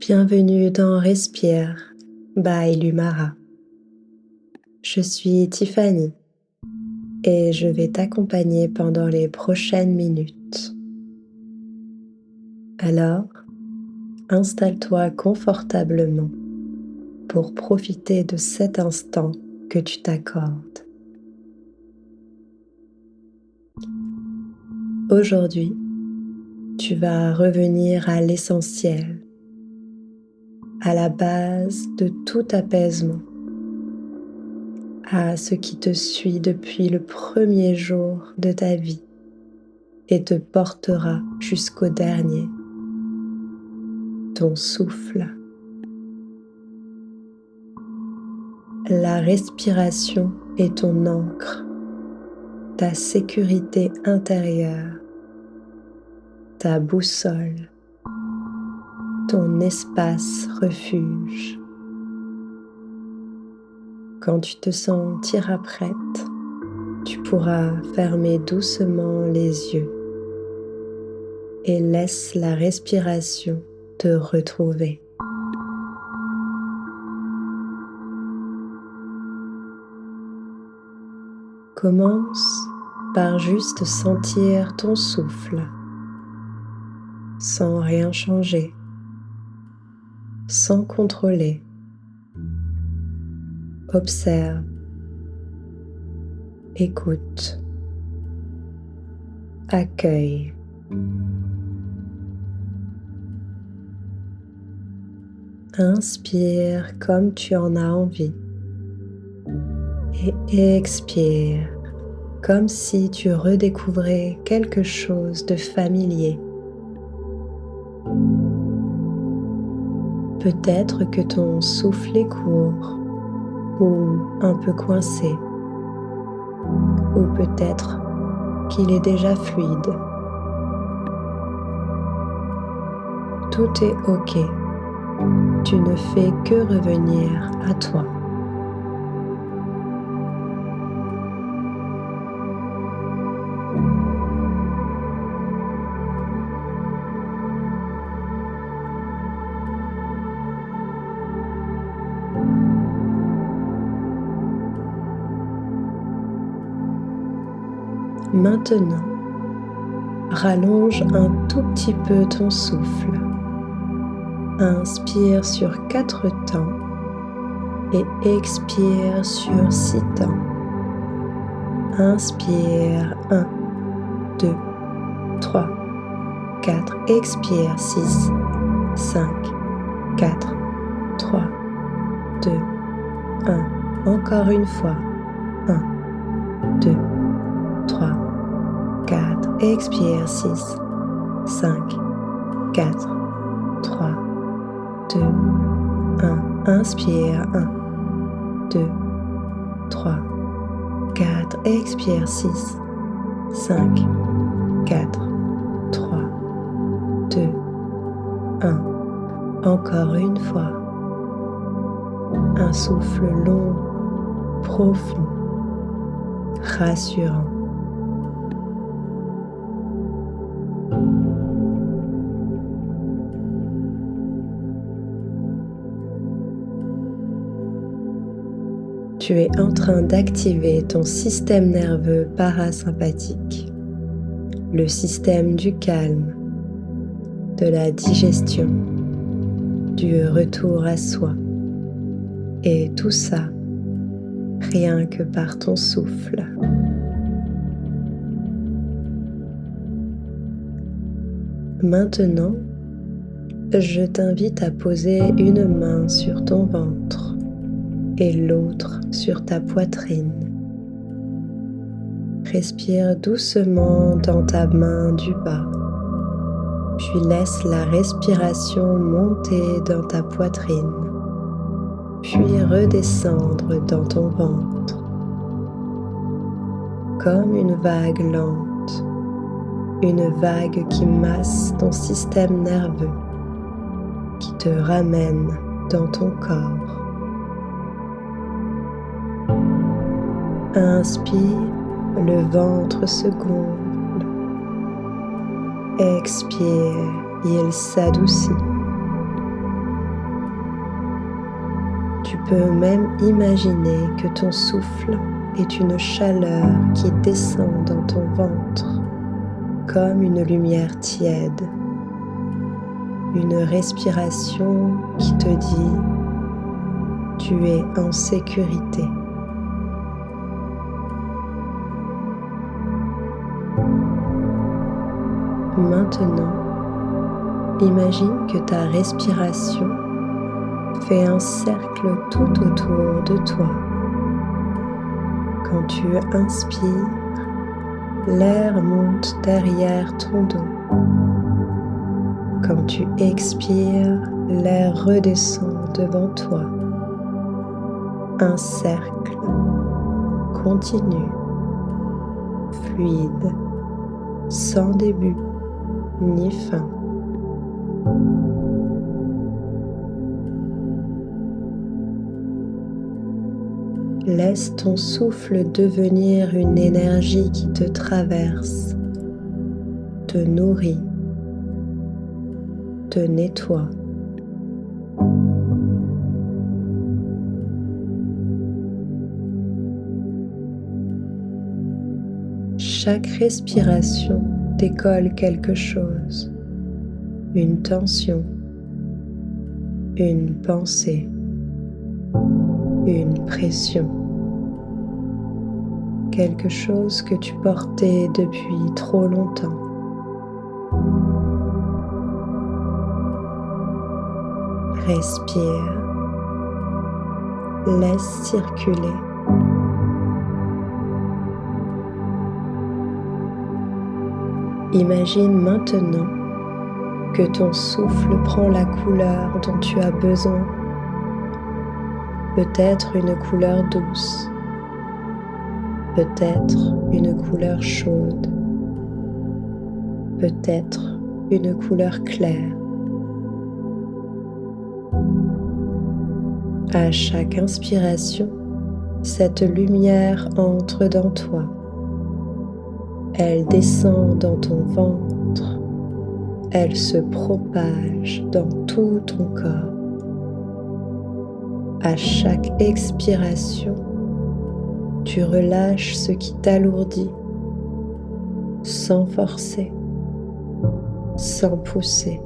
Bienvenue dans Respire by Lumara. Je suis Tiffany et je vais t'accompagner pendant les prochaines minutes. Alors, installe-toi confortablement pour profiter de cet instant que tu t'accordes. Aujourd'hui, tu vas revenir à l'essentiel, à la base de tout apaisement, à ce qui te suit depuis le premier jour de ta vie et te portera jusqu'au dernier, ton souffle. La respiration est ton ancre, ta sécurité intérieure, ta boussole, ton espace refuge. Quand tu te sentiras prête, tu pourras fermer doucement les yeux et laisse la respiration te retrouver. Commence par juste sentir ton souffle, sans rien changer, sans contrôler. Observe, écoute, accueille. Inspire comme tu en as envie et expire comme si tu redécouvrais quelque chose de familier. Peut-être que ton souffle est court ou un peu coincé, ou peut-être qu'il est déjà fluide. Tout est OK. Tu ne fais que revenir à toi. Maintenant, rallonge un tout petit peu ton souffle. Inspire sur 4 temps et expire sur 6 temps. Inspire 1, 2, 3, 4. Expire 6, 5, 4, 3, 2, 1. Encore une fois. 1, 2, 3, 4. Expire 6, 5, 4, 3, 2, 1. Inspire 1, 2, 3, 4. Expire 6, 5, 4, 3, 2, 1. Encore une fois. Un souffle long, profond, rassurant. Tu es en train d'activer ton système nerveux parasympathique, le système du calme, de la digestion, du retour à soi. Et tout ça, rien que par ton souffle. Maintenant, je t'invite à poser une main sur ton ventre et l'autre sur ta poitrine. Respire doucement dans ta main du bas, puis laisse la respiration monter dans ta poitrine, puis redescendre dans ton ventre, comme une vague lente, une vague qui masse ton système nerveux, qui te ramène dans ton corps. Inspire, le ventre se gonfle. Expire, il s'adoucit. peux même imaginer que ton souffle est une chaleur qui descend dans ton ventre comme une lumière tiède, une respiration qui te dit « Tu es en sécurité ». Maintenant, imagine que ta respiration fait un cercle tout autour de toi. Quand tu inspires, l'air monte derrière ton dos. Quand tu expires, l'air redescend devant toi. Un cercle continu, fluide, sans début ni fin. Laisse ton souffle devenir une énergie qui te traverse, te nourrit, te nettoie. Chaque respiration décolle quelque chose, une tension, une pensée, une pression, quelque chose que tu portais depuis trop longtemps. Respire, laisse circuler. Imagine maintenant que ton souffle prend la couleur dont tu as besoin. Peut-être une couleur douce, peut-être une couleur chaude, peut-être une couleur claire. À chaque inspiration, cette lumière entre dans toi. Elle descend dans ton ventre, elle se propage dans tout ton corps. À chaque expiration, tu relâches ce qui t'alourdit, sans forcer, sans pousser,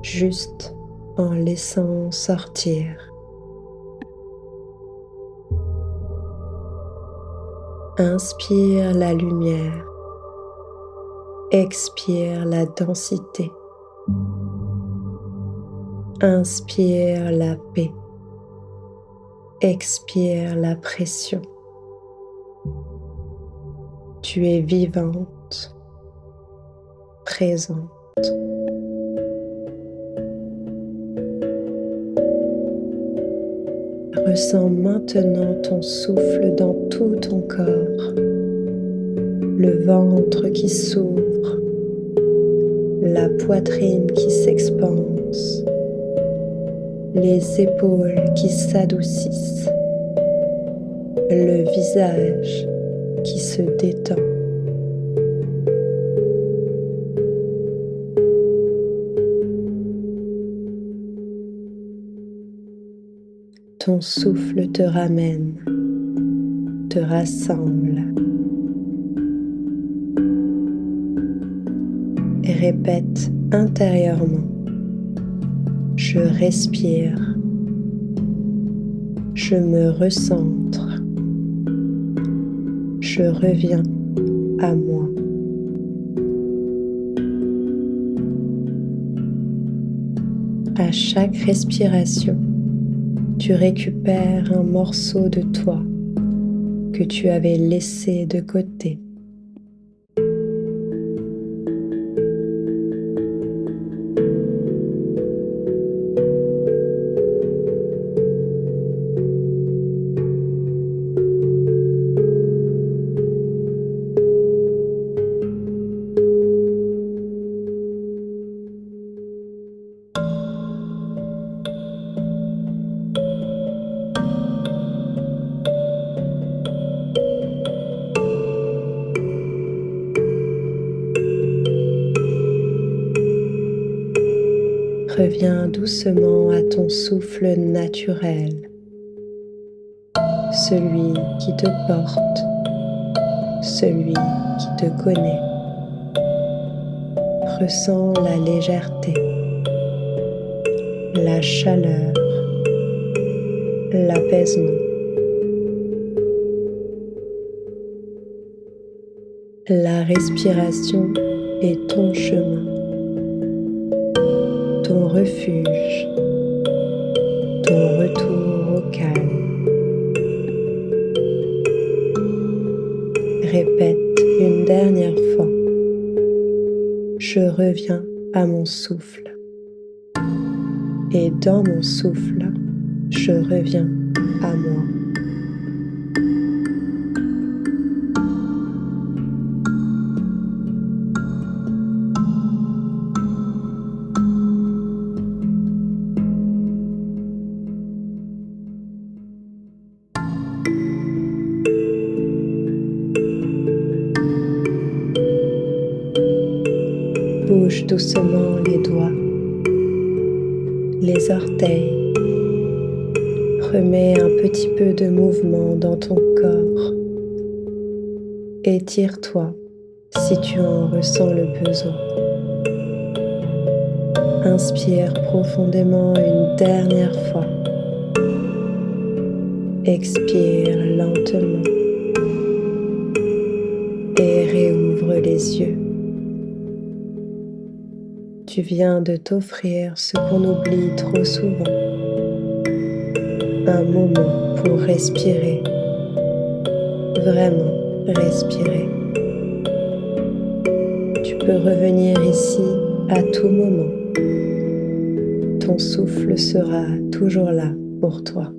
juste en laissant sortir. Inspire la lumière, expire la densité, inspire la paix, expire la pression. Tu es vivante, présente. Ressens maintenant ton souffle dans tout ton corps, le ventre qui s'ouvre, la poitrine qui s'expanse, les épaules qui s'adoucissent, le visage qui se détend. Ton souffle te ramène, te rassemble. Et répète intérieurement, je respire, je me recentre, je reviens à moi. À chaque respiration, tu récupères un morceau de toi que tu avais laissé de côté. Reviens doucement à ton souffle naturel, celui qui te porte, celui qui te connaît. Ressens la légèreté, la chaleur, l'apaisement. La respiration est ton chemin, ton refuge, ton retour au calme. Répète une dernière fois. Je reviens à mon souffle. Et dans mon souffle, je reviens à moi. Bouge doucement les doigts, les orteils. Remets un petit peu de mouvement dans ton corps. Étire-toi si tu en ressens le besoin. Inspire profondément une dernière fois. Expire lentement et réouvre les yeux. Tu viens de t'offrir ce qu'on oublie trop souvent. Un moment pour respirer, vraiment respirer. Tu peux revenir ici à tout moment. Ton souffle sera toujours là pour toi.